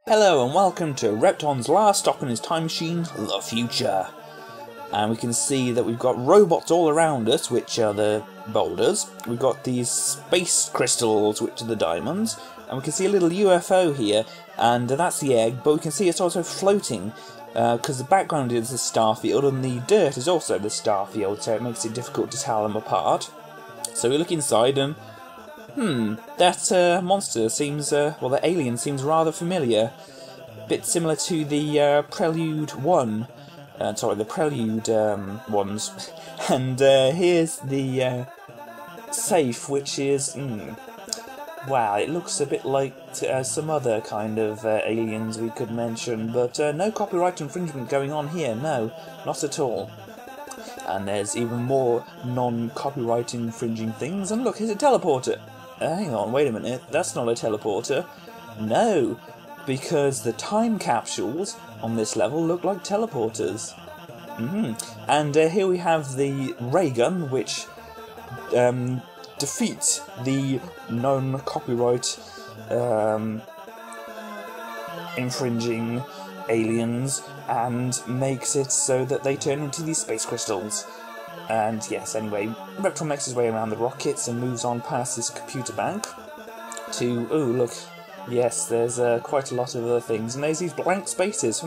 Hello and welcome to Repton's last stop in his time machine, the future. And we can see that we've got robots all around us, which are the boulders. We've got these space crystals, which are the diamonds. And we can see a little UFO here, and that's the egg, but we can see it's also floating, because the background is the starfield, and the dirt is also the starfield, so it makes it difficult to tell them apart. So we look inside and that monster seems, well, the alien seems rather familiar. Bit similar to the Prelude 1. Sorry, the Prelude ones. And here's the safe, which is, wow, it looks a bit like some other kind of aliens we could mention, but no copyright infringement going on here, no, not at all. And there's even more non-copyright infringing things, and look, here's a teleporter. Hang on, wait a minute, that's not a teleporter. No, because the time capsules on this level look like teleporters. And here we have the ray gun, which defeats the non-copyright infringing aliens and makes it so that they turn into these space crystals. And yes, anyway, Repton makes his way around the rockets and moves on past this computer bank to, oh look, yes, there's quite a lot of other things, and there's these blank spaces,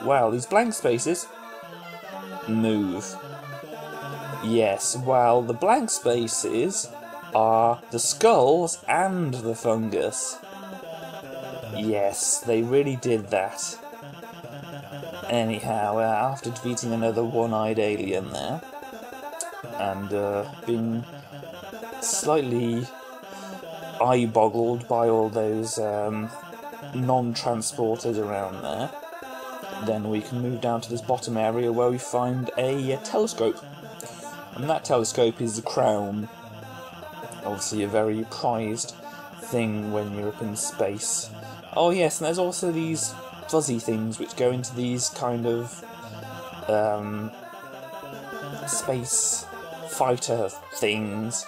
wow, these blank spaces move. Yes, well, the blank spaces are the skulls and the fungus. Yes, they really did that. Anyhow, after defeating another one-eyed alien there, and being slightly eye-boggled by all those non-transporters around there, then we can move down to this bottom area where we find a telescope. And that telescope is the crown. Obviously a very prized thing when you're up in space. Oh yes, and there's also these fuzzy things which go into these kind of space fighter things.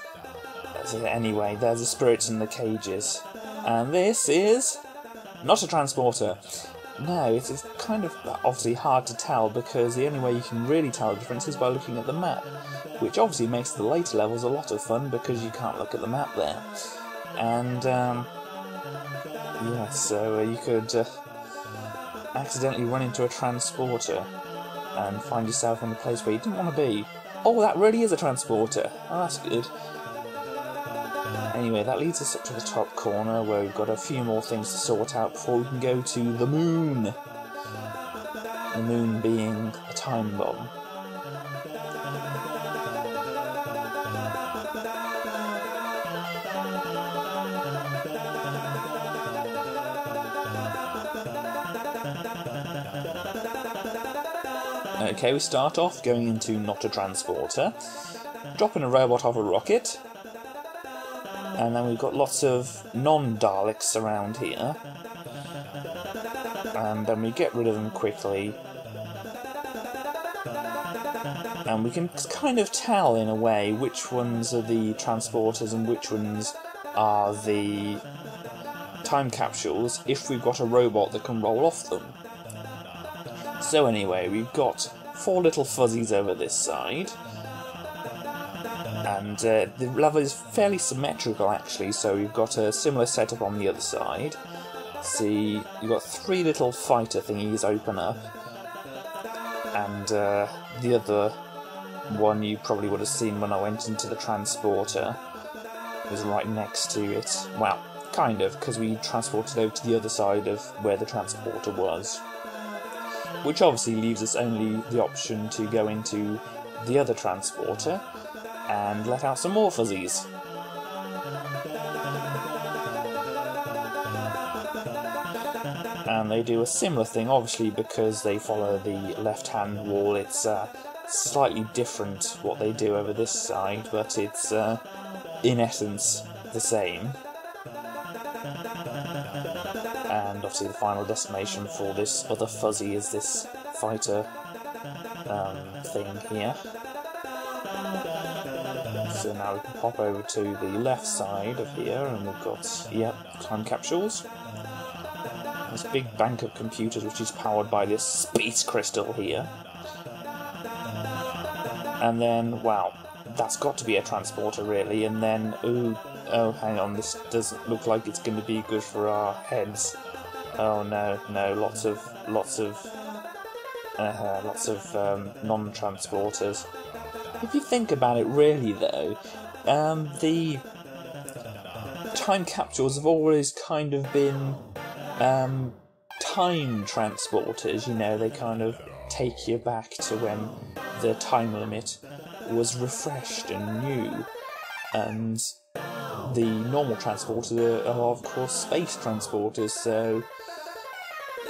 So anyway, there's the spirits in the cages. And this is not a transporter. No, it's kind of obviously hard to tell, because the only way you can really tell the difference is by looking at the map, which obviously makes the later levels a lot of fun because you can't look at the map there. And yeah, so you could accidentally run into a transporter and find yourself in a place where you didn't want to be. Oh, that really is a transporter. Oh, that's good. Anyway, that leads us up to the top corner where we've got a few more things to sort out before we can go to the moon. The moon being a time bomb. Okay, we start off going into not a transporter, dropping a robot off a rocket, and then we've got lots of non-Daleks around here, and then we get rid of them quickly, and we can kind of tell in a way which ones are the transporters and which ones are the time capsules if we've got a robot that can roll off them. So anyway, we've got 4 little fuzzies over this side, and the level is fairly symmetrical actually, so we've got a similar setup on the other side. See, you've got 3 little fighter thingies open up, and the other one you probably would have seen when I went into the transporter was right next to it. Well, kind of, because we transported over to the other side of where the transporter was. Which obviously leaves us only the option to go into the other transporter and let out some more fuzzies. And they do a similar thing, obviously because they follow the left-hand wall. It's slightly different what they do over this side, but it's in essence the same. And obviously the final destination for this other fuzzy is this fighter thing here. So now we can pop over to the left side of here, and we've got, yep, time capsules. this big bank of computers which is powered by this space crystal here. And then, wow, that's got to be a transporter really, and then, oh, hang on, this doesn't look like it's going to be good for our heads. Oh no, lots of non-transporters. If you think about it really though, the time capsules have always kind of been time transporters, you know, they kind of take you back to when the time limit was refreshed and new, and the normal transporters are of course space transporters, so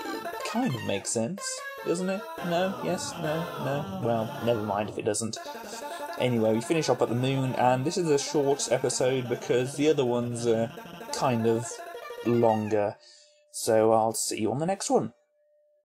it kind of makes sense, doesn't it? No? Yes? No? Well, never mind if it doesn't. Anyway, we finish up at the moon, and this is a short episode because the other ones are kind of longer, so I'll see you on the next one.